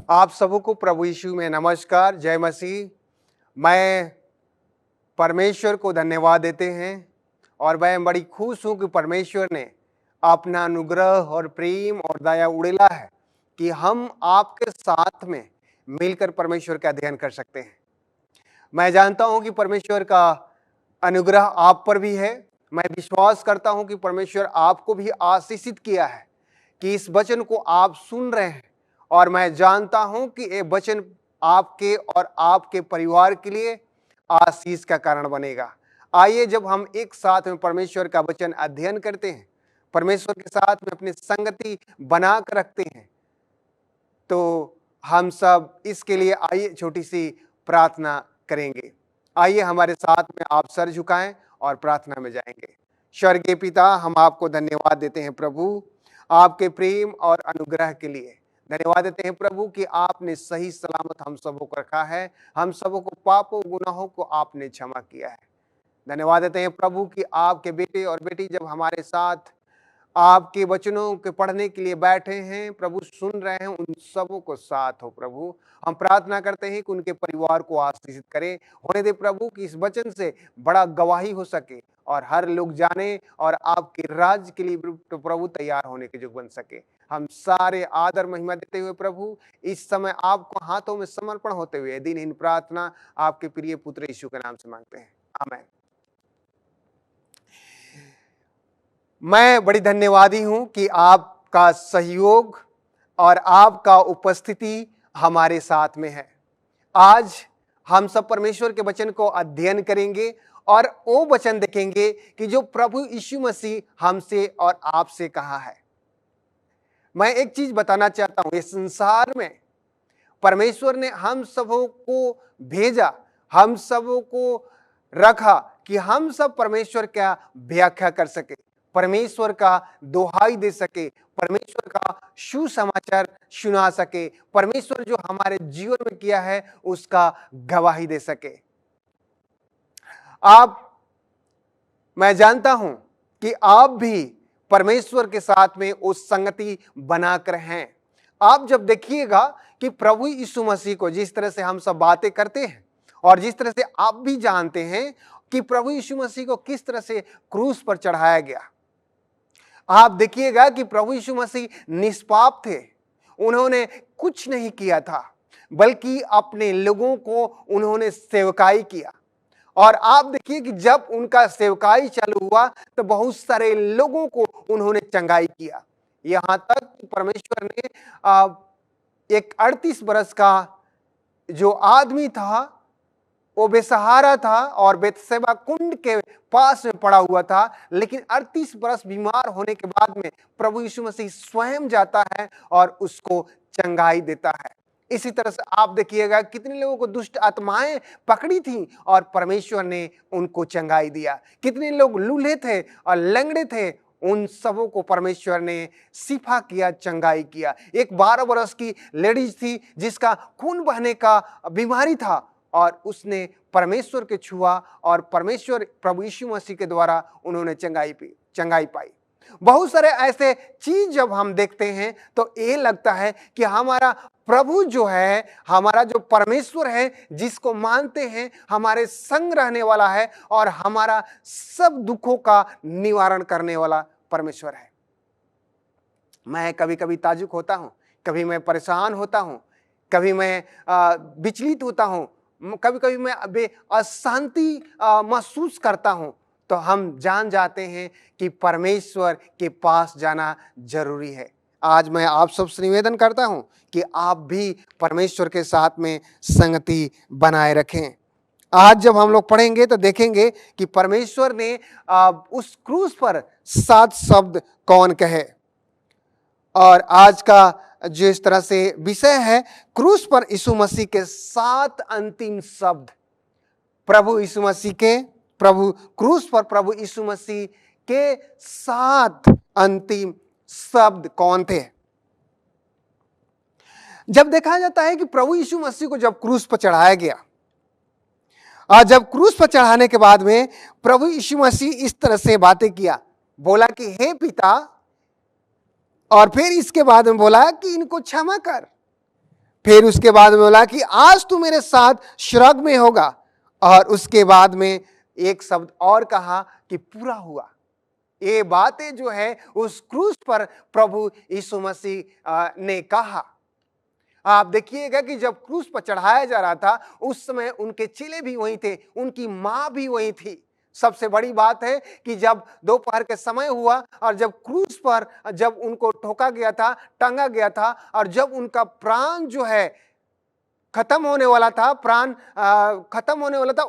आप सबको प्रभु यीशु में नमस्कार, जय मसीह। मैं परमेश्वर को धन्यवाद देते हैं और मैं बड़ी खुश हूँ कि परमेश्वर ने अपना अनुग्रह और प्रेम और दया उड़ेला है कि हम आपके साथ में मिलकर परमेश्वर का अध्ययन कर सकते हैं। मैं जानता हूँ कि परमेश्वर का अनुग्रह आप पर भी है। मैं विश्वास करता हूँ कि परमेश्वर आपको भी आशीषित किया है कि इस वचन को आप सुन रहे हैं और मैं जानता हूं कि ये वचन आपके और आपके परिवार के लिए आशीष का कारण बनेगा। आइए, जब हम एक साथ में परमेश्वर का वचन अध्ययन करते हैं, परमेश्वर के साथ में अपनी संगति बना कर रखते हैं, तो हम सब इसके लिए आइए छोटी सी प्रार्थना करेंगे। आइए हमारे साथ में आप सर झुकाएं और प्रार्थना में जाएंगे। स्वर्गीय पिता, हम आपको धन्यवाद देते हैं प्रभु, आपके प्रेम और अनुग्रह के लिए। धन्यवाद देते हैं प्रभु कि आपने सही सलामत हम सबों को रखा है, हम सबों को पापों गुनाहों को आपने क्षमा किया है। धन्यवाद देते हैं प्रभु कि आपके बेटे और बेटी जब हमारे साथ आपके वचनों के पढ़ने के लिए बैठे हैं, प्रभु सुन रहे हैं, उन सबों को साथ हो प्रभु। हम प्रार्थना करते हैं कि उनके परिवार को आशीषित करें। होने दे प्रभु कि इस वचन से बड़ा गवाही हो सके और हर लोग जाने और आपके राज्य के लिए तो प्रभु तैयार होने के जो बन सके। हम सारे आदर महिमा देते हुए प्रभु इस समय आपको हाथों में समर्पण होते हुए दिनहीन प्रार्थना आपके प्रिय पुत्र यीशु के नाम से मांगते हैं, आमीन। मैं बड़ी धन्यवादी हूं कि आपका सहयोग और आपका उपस्थिति हमारे साथ में है। आज हम सब परमेश्वर के वचन को अध्ययन करेंगे और वो वचन देखेंगे कि जो प्रभु यीशु मसीह हमसे और आपसे कहा है। मैं एक चीज बताना चाहता हूं, इस संसार में परमेश्वर ने हम सबों को भेजा, हम सबों को रखा कि हम सब परमेश्वर का व्याख्या कर सके, परमेश्वर का दोहाई दे सके, परमेश्वर का सुसमाचार सुना सके, परमेश्वर जो हमारे जीवन में किया है उसका गवाही दे सके। मैं जानता हूं कि आप भी परमेश्वर के साथ में उस संगति बनाकर हैं। आप जब देखिएगा कि प्रभु यीशु मसीह को जिस तरह से हम सब बातें करते हैं और जिस तरह से आप भी जानते हैं कि प्रभु यीशु मसीह को किस तरह से क्रूस पर चढ़ाया गया, आप देखिएगा कि प्रभु यीशु मसीह निष्पाप थे। उन्होंने कुछ नहीं किया था, बल्कि अपने लोगों को उन्होंने सेवकाई किया। और आप देखिए कि जब उनका सेवकाई चालू हुआ तो बहुत सारे लोगों को उन्होंने चंगाई किया। यहां तक परमेश्वर ने एक 38 बरस का जो आदमी था, वो बेसहारा था और बेतसेबा कुंड के पास में पड़ा हुआ था, लेकिन 38 बरस बीमार होने के बाद में प्रभु यीशु मसीह स्वयं जाता है और उसको चंगाई देता है। इसी तरह से आप देखिएगा कितने लोगों को दुष्ट आत्माएं पकड़ी थी और परमेश्वर ने उनको चंगाई दिया। कितने लोग लूल्हे थे और लंगड़े थे, उन सबों को परमेश्वर ने शिफा किया, चंगाई किया। एक 12 बरस की लेडीज थी जिसका खून बहने का बीमारी था और उसने परमेश्वर के छुआ और परमेश्वर प्रभु यीशु मसीह के द्वारा उन्होंने चंगाई पाई। बहुत सारे ऐसे चीज जब हम देखते हैं तो ये लगता है कि हमारा प्रभु जो है, हमारा जो परमेश्वर है, जिसको मानते हैं, हमारे संग रहने वाला है और हमारा सब दुखों का निवारण करने वाला परमेश्वर है। मैं कभी कभी ताजुब होता हूं, कभी मैं परेशान होता हूं, कभी मैं विचलित होता हूं, कभी कभी मैं अशांति महसूस करता हूं, तो हम जान जाते हैं कि परमेश्वर के पास जाना जरूरी है। आज मैं आप सबसे निवेदन करता हूं कि आप भी परमेश्वर के साथ में संगति बनाए रखें। आज जब हम लोग पढ़ेंगे तो देखेंगे कि परमेश्वर ने उस क्रूस पर 7 शब्द कौन कहे। और आज का जो इस तरह से विषय है, क्रूस पर यीशु मसीह के 7 अंतिम शब्द। क्रूस पर प्रभु यीशु मसीह के 7 अंतिम शब्द कौन थे। जब देखा जाता है कि प्रभु यीशु मसीह को जब क्रूस पर चढ़ाया गया, और जब क्रूस पर चढ़ाने के बाद में प्रभु यीशु मसीह इस तरह से बातें किया, बोला कि हे पिता, और फिर इसके बाद में बोला कि इनको क्षमा कर। फिर उसके बाद में बोला कि आज तू मेरे साथ स्वर्ग में होगा, और उसके बाद में एक शब्द और कहा कि पूरा हुआ। ये बातें जो है उस क्रूस पर प्रभु यीशु मसीह ने कहा। आप देखिएगा कि जब क्रूस पर चढ़ाया जा रहा था उस समय उनके चेले भी वहीं थे, उनकी मां भी वहीं थी। सबसे बड़ी बात है कि जब दोपहर के समय हुआ और जब क्रूस पर जब उनको ठोका गया था, टंगा गया था, और जब उनका प्राण जो है खत्म होने वाला था, प्राण खत्म होने वाला था,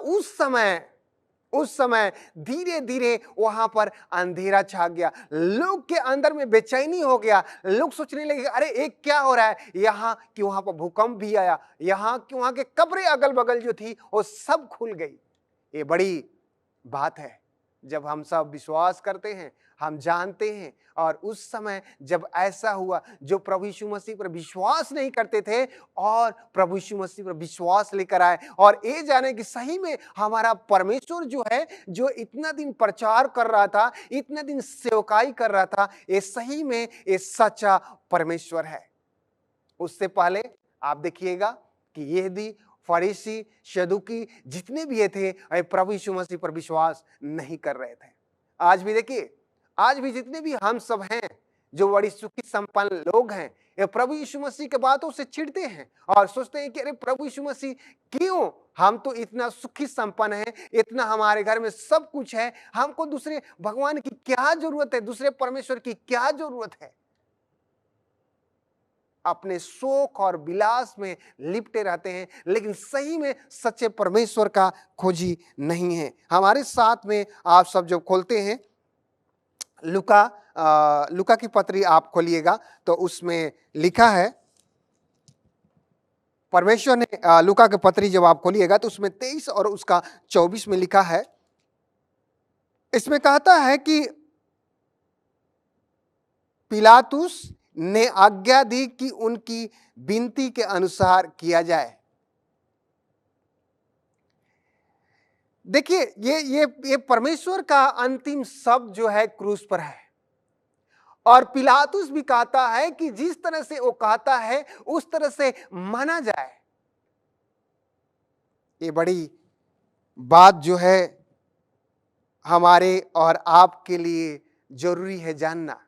उस समय धीरे धीरे वहां पर अंधेरा छा गया। लोग के अंदर में बेचैनी हो गया। लोग सोचने लगे, अरे एक क्या हो रहा है यहाँ, कि वहां पर भूकंप भी आया, यहाँ कि वहां के कब्रें अगल बगल जो थी वो सब खुल गई। ये बड़ी बात है जब हम सब विश्वास करते हैं, हम जानते हैं। और उस समय जब ऐसा हुआ, जो प्रभु यीशु मसीह पर विश्वास नहीं करते थे और प्रभु यीशु मसीह पर विश्वास लेकर आए, और ये जाने कि सही में हमारा परमेश्वर जो है, जो इतना दिन प्रचार कर रहा था, इतना दिन सेवकाई कर रहा था, ये सही में ये सच्चा परमेश्वर है। उससे पहले आप देखिएगा कि यहूदी, फरीसी, सदूकी जितने भी ये थे, प्रभु यीशु मसीह पर विश्वास नहीं कर रहे थे। आज भी देखिए, आज भी जितने भी हम सब हैं जो बड़ी सुखी संपन्न लोग हैं, ये प्रभु यीशु मसीह के बातों से चिढ़ते हैं और सोचते हैं कि अरे प्रभु यीशु मसीह क्यों, हम तो इतना सुखी संपन्न हैं, इतना हमारे घर में सब कुछ है, हमको दूसरे भगवान की क्या जरूरत है, दूसरे परमेश्वर की क्या जरूरत है। अपने शौक और विलास में लिपटे रहते हैं, लेकिन सही में सच्चे परमेश्वर का खोजी नहीं है। हमारे साथ में आप सब जब खोलते हैं लूका की पत्री आप खोलिएगा तो उसमें लिखा है, परमेश्वर ने लूका की पत्री जब आप खोलिएगा तो उसमें 23 और उसका 24 में लिखा है। इसमें कहता है कि पिलातुस ने आज्ञा दी कि उनकी विनती के अनुसार किया जाए। देखिए, ये परमेश्वर का अंतिम शब्द जो है क्रूस पर है, और पिलातुस भी कहता है कि जिस तरह से वो कहता है उस तरह से माना जाए। ये बड़ी बात जो है हमारे और आपके लिए जरूरी है जानना।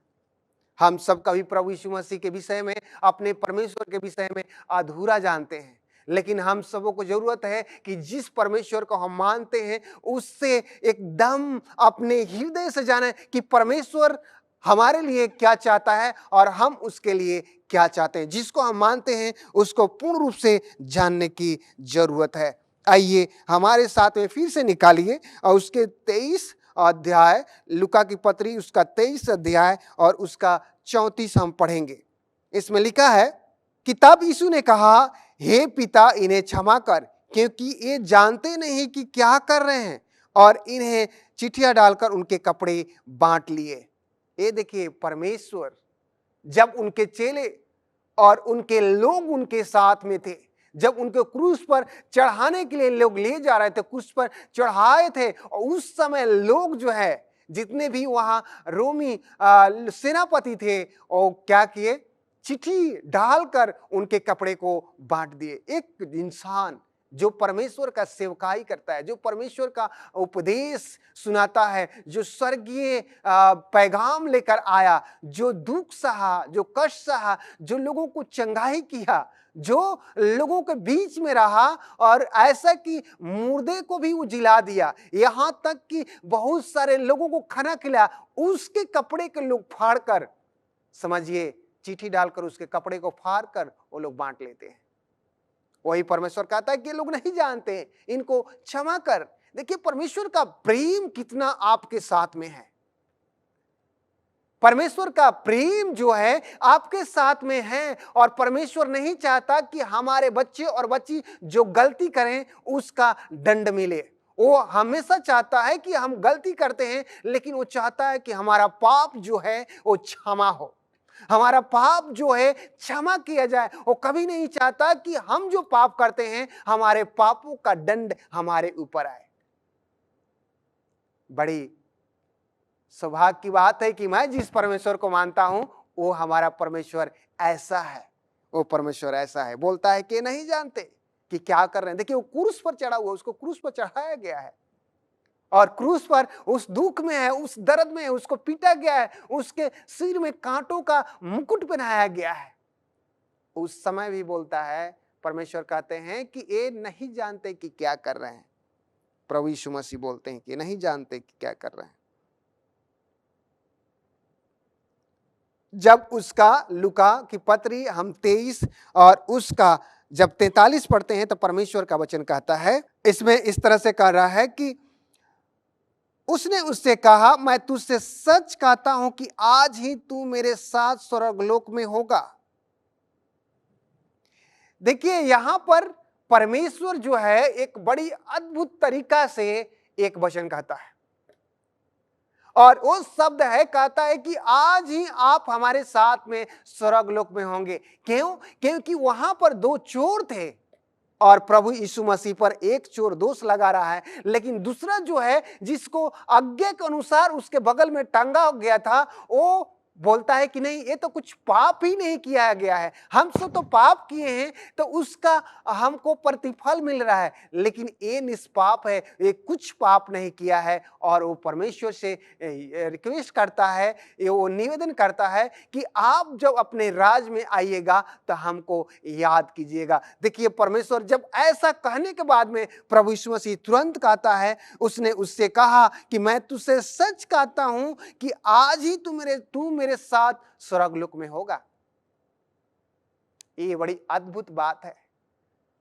हम सब कभी प्रभु यीशु मसीह के विषय में, अपने परमेश्वर के विषय में अधूरा जानते हैं, लेकिन हम सबों को जरूरत है कि जिस परमेश्वर को हम मानते हैं उससे एकदम अपने हृदय से जाने कि परमेश्वर हमारे लिए क्या चाहता है और हम उसके लिए क्या चाहते हैं। जिसको हम मानते हैं उसको पूर्ण रूप से जानने की जरूरत है। आइए हमारे साथ में फिर से निकालिए और उसके 23 अध्याय, लूका की पत्री उसका 23 अध्याय और उसका 34 हम पढ़ेंगे। इसमें लिखा है कि तब यीशु ने कहा, हे पिता, इन्हें क्षमा कर, क्योंकि ये जानते नहीं कि क्या कर रहे हैं। और इन्हें चिट्ठियां डालकर उनके कपड़े बांट लिए। ये देखिए, परमेश्वर जब उनके चेले और उनके लोग उनके साथ में थे, जब उनको क्रूस पर चढ़ाने के लिए लोग ले जा रहे थे, क्रूस पर चढ़ाए थे, और उस समय लोग जो है, जितने भी वहां रोमी सेनापति थे, और क्या किए, चिट्ठी डालकर उनके कपड़े को बांट दिए। एक इंसान जो परमेश्वर का सेवकाई करता है, जो परमेश्वर का उपदेश सुनाता है, जो स्वर्गीय पैगाम लेकर आया, जो दुख सहा, जो कष्ट सहा, जो लोगों को चंगाई किया, जो लोगों के बीच में रहा, और ऐसा कि मुर्दे को भी वो जिला दिया, यहां तक कि बहुत सारे लोगों को खाना खिलाया, उसके कपड़े के लोग फाड़ कर, समझिए, चिट्ठी डालकर उसके कपड़े को फाड़ कर वो लोग बांट लेते हैं। वही परमेश्वर कहता है कि ये लोग नहीं जानते, इनको क्षमा कर। देखिए, परमेश्वर का प्रेम कितना आपके साथ में है। परमेश्वर का प्रेम जो है आपके साथ में है, और परमेश्वर नहीं चाहता कि हमारे बच्चे और बच्ची जो गलती करें उसका दंड मिले। वो हमेशा चाहता है कि हम गलती करते हैं, लेकिन वो चाहता है कि हमारा पाप जो है वो क्षमा हो, हमारा पाप जो है क्षमा किया जाए। वो कभी नहीं चाहता कि हम जो पाप करते हैं हमारे पापों का दंड हमारे ऊपर आए। बड़ी सौभाग्य की बात है कि मैं जिस परमेश्वर को मानता हूं वो हमारा परमेश्वर ऐसा है। वो परमेश्वर ऐसा है, बोलता है कि नहीं जानते कि क्या कर रहे हैं। देखिए वो क्रूस पर चढ़ा हुआ, उसको क्रूस पर चढ़ाया गया है और क्रूस पर उस दुख में है, उस दर्द में है, उसको पीटा गया है, उसके सिर में कांटों का मुकुट पहनाया गया है। उस समय भी बोलता है, परमेश्वर कहते हैं कि ये नहीं जानते कि क्या कर रहे हैं। प्रभु यीशु मसीह बोलते हैं कि नहीं जानते कि क्या कर रहे हैं। जब उसका लूका की पत्री हम 23 और उसका जब 43 पढ़ते हैं तो परमेश्वर का वचन कहता है, इसमें इस तरह से कह रहा है कि उसने उससे कहा, मैं तुझसे सच कहता हूं कि आज ही तू मेरे साथ स्वर्गलोक में होगा। देखिए यहां पर परमेश्वर जो है एक बड़ी अद्भुत तरीका से एक वचन कहता है और वो शब्द है, कहता है कि आज ही आप हमारे साथ में स्वर्गलोक में होंगे। क्यों? क्योंकि वहां पर दो चोर थे और प्रभु यीशु मसीह पर एक चोर दोष लगा रहा है, लेकिन दूसरा जो है जिसको आज्ञा के अनुसार उसके बगल में टांगा गया था, वो बोलता है कि नहीं, ये तो कुछ पाप ही नहीं किया गया है, हम सब तो पाप किए हैं तो उसका हमको प्रतिफल मिल रहा है, लेकिन ये निष्पाप है, ये कुछ पाप नहीं किया है। और वो परमेश्वर से रिक्वेस्ट करता है, वो निवेदन करता है कि आप जब अपने राज में आइएगा तो हमको याद कीजिएगा। देखिए परमेश्वर जब ऐसा कहने के बाद में प्रभु यीशु मसीह तुरंत कहता है, उसने उससे कहा कि मैं तुझसे सच कहता हूं कि आज ही तू मेरे साथ स्वर्गलोक में होगा। ये बड़ी अद्भुत बात है,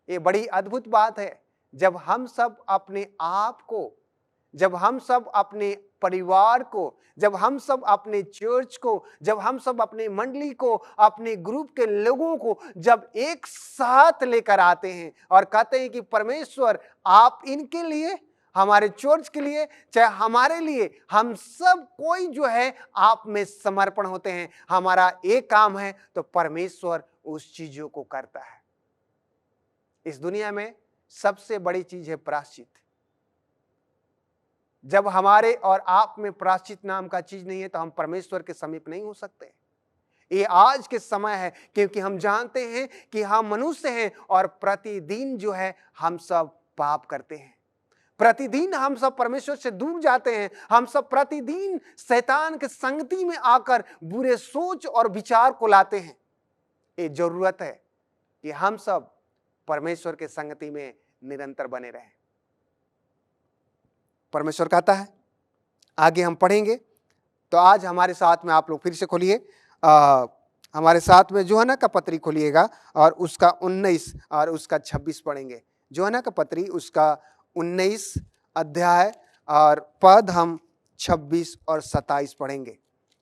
ये बड़ी अद्भुत बात है। जब हम सब अपने आप को, जब हम सब अपने परिवार को, जब हम सब अपने चर्च को, जब हम सब अपने मंडली को, अपने ग्रुप के लोगों को जब एक साथ लेकर आते हैं और कहते हैं कि परमेश्वर आप इनके लिए, हमारे चर्च के लिए, चाहे हमारे लिए, हम सब कोई जो है आप में समर्पण होते हैं, हमारा एक काम है, तो परमेश्वर उस चीजों को करता है। इस दुनिया में सबसे बड़ी चीज है प्रायश्चित। जब हमारे और आप में प्रायश्चित नाम का चीज नहीं है तो हम परमेश्वर के समीप नहीं हो सकते। ये आज के समय है, क्योंकि हम जानते हैं कि हम मनुष्य हैं और प्रतिदिन जो है हम सब पाप करते हैं, प्रतिदिन हम सब परमेश्वर से दूर जाते हैं, हम सब प्रतिदिन शैतान के संगति में आकर बुरे सोच और विचार को लाते हैं। ये जरूरत है कि हम सब परमेश्वर के संगति में निरंतर बने रहें। परमेश्वर कहता है, आगे हम पढ़ेंगे, तो आज हमारे साथ में आप लोग फिर से खोलिए, हमारे साथ में यूहन्ना का पत्री खोलिएगा और उसका 19 और उसका 26 पढ़ेंगे। यूहन्ना का पत्री उसका 19 अध्याय और पद हम 26 और 27 पढ़ेंगे।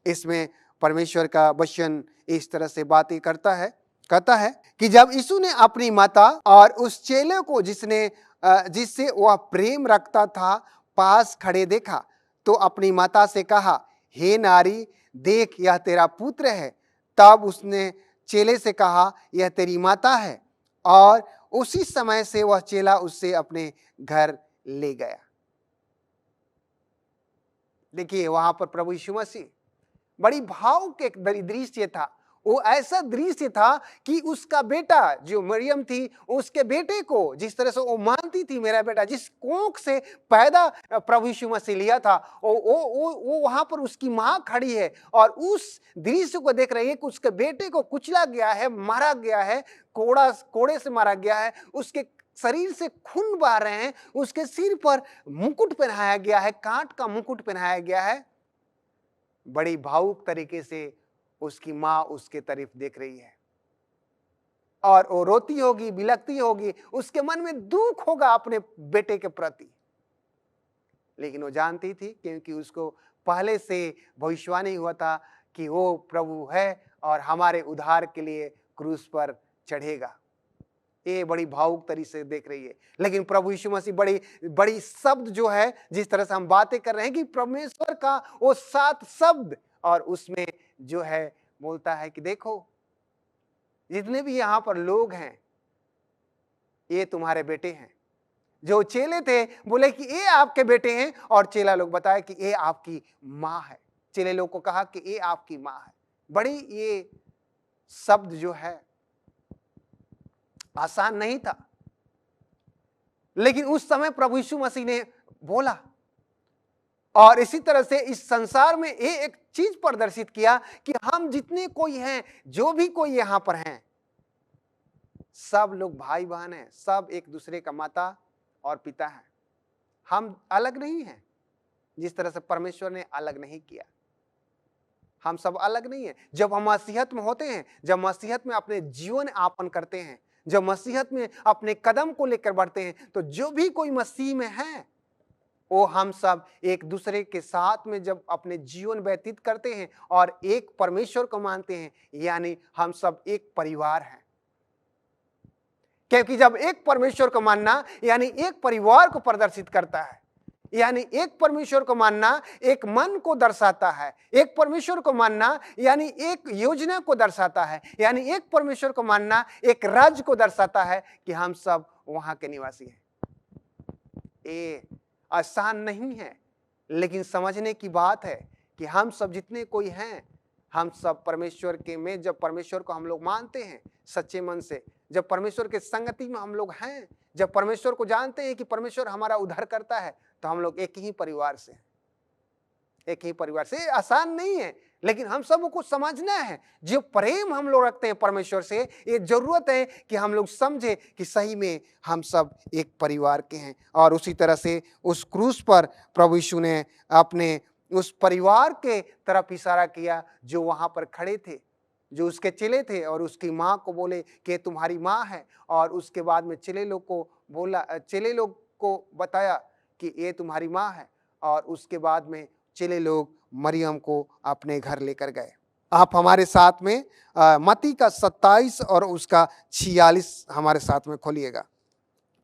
इसमें परमेश्वर का वचन इस तरह से बातें करता है, कहता है कि जब यीशु ने अपनी माता और उस चेले को जिससे वह प्रेम रखता था पास खड़े देखा, तो अपनी माता से कहा, हे नारी, देख यह तेरा पुत्र है। तब उसने चेले से कहा, यह तेरी माता है, और उसी समय से वह चेला उससे अपने घर ले गया। देखिए वहां पर प्रभु यीशु मसीह, बड़ी भावुक एक दृश्य था। वो ऐसा दृश्य था कि उसका बेटा जो मरियम थी, उसके बेटे को जिस तरह से वो मानती थी, मेरा बेटा, जिस कोख से पैदा प्रभु यीशु मसीह लिया था, वो वहां पर उसकी मां खड़ी है और उस दृश्य को देख रही है कि उसके बेटे को कुचला गया है, मारा गया है, कोड़े से मारा गया है, उसके शरीर से खून बह रहे हैं, उसके सिर पर मुकुट पहनाया गया है, कांट का मुकुट पहनाया गया है। बड़ी भावुक तरीके से उसकी मां उसके तरफ देख रही है और वो रोती होगी, बिलखती होगी, उसके मन में दुख होगा अपने बेटे के प्रति, लेकिन वो जानती थी क्योंकि उसको पहले से भविष्यवाणी हुआ था कि वो प्रभु है और हमारे उद्धार के लिए क्रूस पर चढ़ेगा। ये बड़ी भावुक तरीके से देख रही है। लेकिन प्रभु यीशु मसीह बड़ी बड़ी शब्द जो है, जिस तरह से हम बातें कर रहे हैं कि परमेश्वर का वो 7 शब्द, और उसमें जो है बोलता है कि देखो जितने भी यहां पर लोग हैं ये तुम्हारे बेटे हैं। जो चेले थे बोले कि ये आपके बेटे हैं, और चेला लोग बताए कि ये आपकी मां है। चेले लोग को कहा कि ये आपकी मां है। बड़ी ये शब्द जो है आसान नहीं था, लेकिन उस समय प्रभु यीशु मसीह ने बोला और इसी तरह से इस संसार में ये एक चीज प्रदर्शित किया कि हम जितने कोई हैं, जो भी कोई यहां पर हैं, सब लोग भाई बहन हैं, सब एक दूसरे का माता और पिता है। हम अलग नहीं हैं, जिस तरह से परमेश्वर ने अलग नहीं किया। हम सब अलग नहीं है। जब हम मसीहत में होते हैं, जब मसीहत में अपने जीवन यापन करते हैं, जब मसीहत में अपने कदम को लेकर बढ़ते हैं, तो जो भी कोई मसीह में है, वो हम सब एक दूसरे के साथ में जब अपने जीवन व्यतीत करते हैं और एक परमेश्वर को मानते हैं, यानी हम सब एक परिवार हैं। क्योंकि जब एक परमेश्वर को मानना यानी एक परिवार को प्रदर्शित करता है, यानी एक परमेश्वर को मानना एक मन को दर्शाता है, एक परमेश्वर को मानना यानी एक योजना को दर्शाता है, यानी एक परमेश्वर को मानना एक राज्य को दर्शाता है कि हम सब वहां के निवासी हैं। ये आसान नहीं है, लेकिन समझने की बात है कि हम सब जितने कोई हैं, हम सब परमेश्वर के में जब परमेश्वर को हम लोग मानते हैं सच्चे मन से, जब परमेश्वर के संगति में हम लोग हैं, जब परमेश्वर को जानते हैं कि परमेश्वर हमारा उद्धार करता है, तो हम लोग एक ही परिवार से, एक ही परिवार से। आसान नहीं है, लेकिन हम सबको समझना है, जो प्रेम हम लोग रखते हैं परमेश्वर से, ये जरूरत है कि हम लोग समझे कि सही में हम सब एक परिवार के हैं। और उसी तरह से उस क्रूस पर प्रभु यीशु ने अपने उस परिवार के तरफ इशारा किया जो वहां पर खड़े थे, जो उसके चेले थे, और उसकी माँ को बोले कि तुम्हारी माँ है। और उसके बाद में चेले लोग को बोला, चेले लोग को बताया कि ये तुम्हारी माँ है। और उसके बाद में चेले लोग मरियम को अपने घर लेकर गए। आप हमारे साथ में मत्ती का 27 और उसका 46 हमारे साथ में खोलिएगा।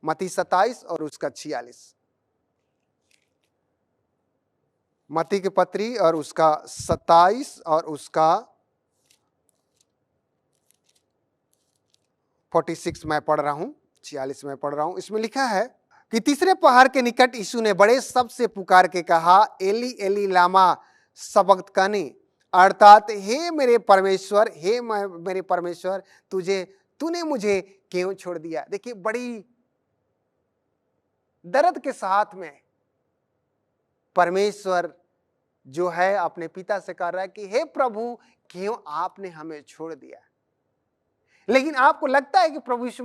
मत्ती 27 और उसका 46। मत्ती की पत्री और उसका 27 और उसका 46 मैं पढ़ रहा हूं, 46 में पढ़ रहा हूं। इसमें लिखा है कि तीसरे पहाड़ के निकट यीशु ने बड़े शब्द से पुकार के कहा, एली एली लामा सबक्तनी, अर्थात हे मेरे परमेश्वर, हे मेरे परमेश्वर, तूने मुझे क्यों छोड़ दिया। देखिए, बड़ी दर्द के साथ में परमेश्वर जो है अपने पिता से कह रहा है कि हे प्रभु, क्यों आपने हमें छोड़ दिया। लेकिन आपको लगता है कि प्रभु यीशु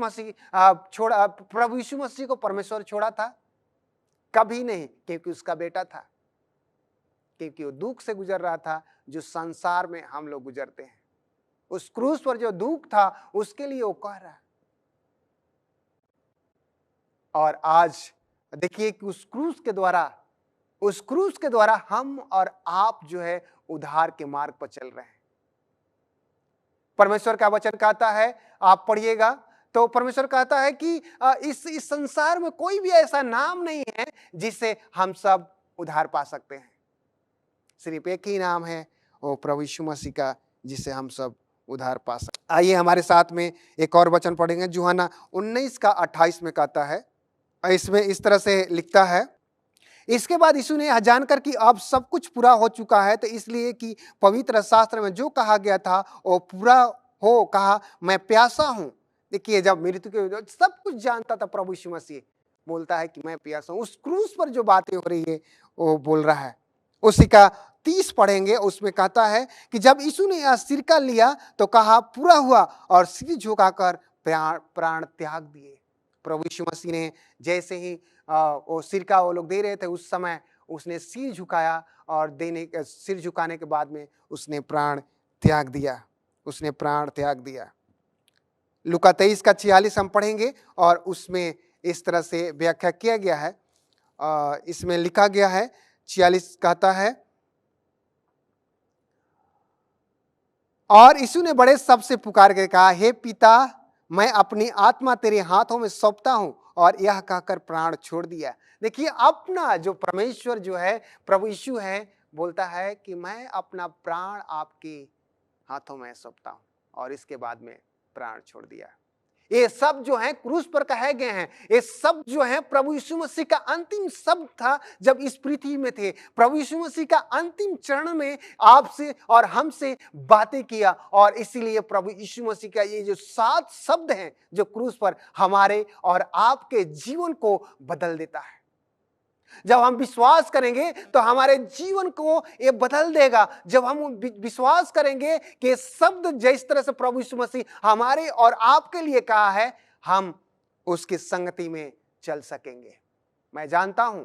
मसीह को परमेश्वर छोड़ा था? कभी नहीं, क्योंकि उसका बेटा था, क्योंकि वो दुख से गुजर रहा था जो संसार में हम लोग गुजरते हैं। उस क्रूस पर जो दुख था उसके लिए वो कह रहा है। और आज देखिए कि उस क्रूस के द्वारा हम और आप जो है उद्धार के मार्ग पर चल रहे हैं। परमेश्वर का वचन कहता है, आप पढ़िएगा तो परमेश्वर कहता है कि इस संसार में कोई भी ऐसा नाम नहीं है जिससे हम सब उद्धार पा सकते हैं। सिर्फ एक ही नाम है, वो प्रभु यीशु मसीह का, जिससे हम सब उद्धार पा सकते। आइए हमारे साथ में एक और वचन पढ़ेंगे। यूहन्ना 19 का 28 में कहता है, इसमें इस तरह से लिखता है, इसके बाद यीशु ने यह जानकर कि अब सब कुछ पूरा हो चुका है, तो इसलिए कि पवित्र शास्त्र में जो कहा गया था वो पूरा हो, कहा मैं प्यासा हूं। देखिए, जब मृत्यु के सब कुछ जानता था प्रभु यीशु मसीह, बोलता है कि मैं प्यासा हूं। उस क्रूस पर जो बातें हो रही है वो बोल रहा है। उसी का 30 पढ़ेंगे, उसमें कहता है कि जब यीशु ने यह सिरका लिया तो कहा पूरा हुआ, और सिर झुकाकर प्राण त्याग दिए। प्रभु यीशु मसीह ने जैसे ही वो सिरका वो लोग दे रहे थे, उस समय उसने सिर झुकाया, और सिर झुकाने के बाद में उसने प्राण त्याग दिया, उसने प्राण त्याग दिया। लूका 23 का 46 हम पढ़ेंगे, और उसमें इस तरह से व्याख्या किया गया है। इसमें लिखा गया है, 46 कहता है, और यीशु ने बड़े शब्द से पुकार के कहा, हे पिता, मैं अपनी आत्मा तेरे हाथों में सौंपता हूं, और यह कहकर प्राण छोड़ दिया। देखिए, अपना जो परमेश्वर जो है, प्रभु यीशु है, बोलता है कि मैं अपना प्राण आपके हाथों में सौंपता हूं, और इसके बाद में प्राण छोड़ दिया। ये सब जो है क्रूस पर कहे गए हैं, ये सब जो है प्रभु यीशु मसीह का अंतिम शब्द था जब इस पृथ्वी में थे। प्रभु यीशु मसीह का अंतिम चरण में आपसे और हमसे बातें किया, और इसीलिए प्रभु यीशु मसीह का ये जो 7 शब्द हैं जो क्रूस पर हमारे और आपके जीवन को बदल देता है। जब हम विश्वास करेंगे तो हमारे जीवन को ये बदल देगा। जब हम विश्वास करेंगे कि शब्द जिस तरह से प्रभु यीशु मसीह हमारे और आपके लिए कहा है, हम उसकी संगति में चल सकेंगे। मैं जानता हूं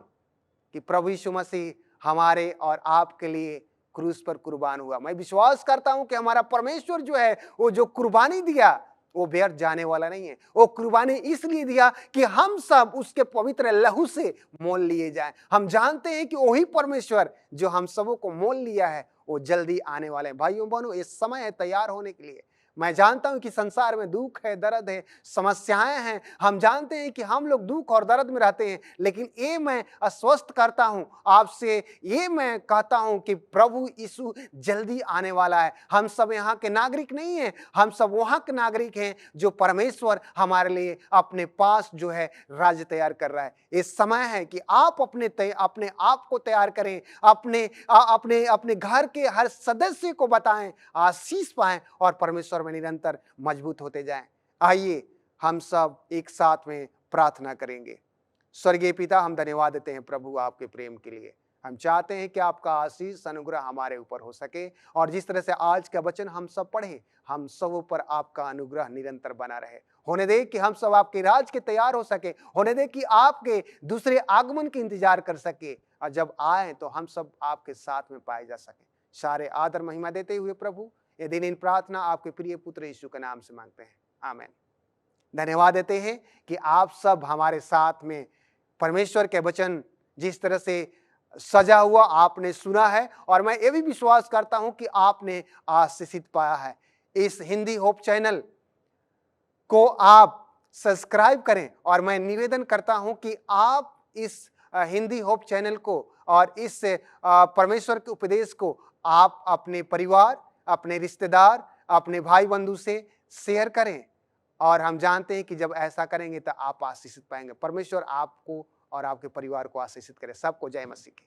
कि प्रभु यीशु मसीह हमारे और आपके लिए क्रूस पर कुर्बान हुआ। मैं विश्वास करता हूं कि हमारा परमेश्वर जो है वो जो कुर्बानी दिया वो व्यर्थ जाने वाला नहीं है। वो कुर्बानी इसलिए दिया कि हम सब उसके पवित्र लहू से मोल लिए जाएं। हम जानते हैं कि वही परमेश्वर जो हम सबों को मोल लिया है वो जल्दी आने वाले हैं। भाइयों बहनों, ये समय है तैयार होने के लिए। मैं जानता हूं कि संसार में दुख है, दर्द है, समस्याएं हैं। हम जानते हैं कि हम लोग दुख और दर्द में रहते हैं, लेकिन ये मैं आश्वस्त करता हूं आपसे, ये मैं कहता हूं कि प्रभु यीशु जल्दी आने वाला है। हम सब यहाँ के नागरिक नहीं हैं, हम सब वहां के नागरिक हैं जो परमेश्वर हमारे लिए अपने पास जो है राज्य तैयार कर रहा है। ये समय है कि आप अपने आप को तैयार करें, अपने घर के हर सदस्य को बताएं, आशीष पाएं और परमेश्वर में निरंतर मजबूत होते जाएं। आइए हम सब एक साथ में प्रार्थना करेंगे। स्वर्गीय पिता, हम धन्यवाद देते हैं प्रभु आपके प्रेम के लिए। हम चाहते हैं कि आपका आशीष अनुग्रह हमारे ऊपर हो सके, और जिस तरह से आज का वचन हम सब पढ़े, हम सब ऊपर आपका अनुग्रह निरंतर बना रहे। होने दे कि हम सब आपके राज के तैयार हो सके, होने दे कि आपके दूसरे आगमन के इंतजार कर सके, और जब आए तो हम सब आपके साथ में पाए जा सके। सारे आदर महिमा देते हुए प्रभु ये दिन इन प्रार्थना आपके प्रिय पुत्र यीशु के नाम से मांगते हैं, आमीन। धन्यवाद देते हैं कि आप सब हमारे साथ में परमेश्वर के वचन जिस तरह से सजा हुआ आपने सुना है, और मैं ये भी विश्वास करता हूं कि आपने आशीषित पाया है। इस हिंदी होप चैनल को आप सब्सक्राइब करें, और मैं निवेदन करता हूं कि आप इस हिंदी होप चैनल को और इस परमेश्वर के उपदेश को आप अपने परिवार, अपने रिश्तेदार, अपने भाई बंधु से शेयर करें, और हम जानते हैं कि जब ऐसा करेंगे तो आप आशीषित पाएंगे। परमेश्वर आपको और आपके परिवार को आशीषित करे। सबको जय मसीह की।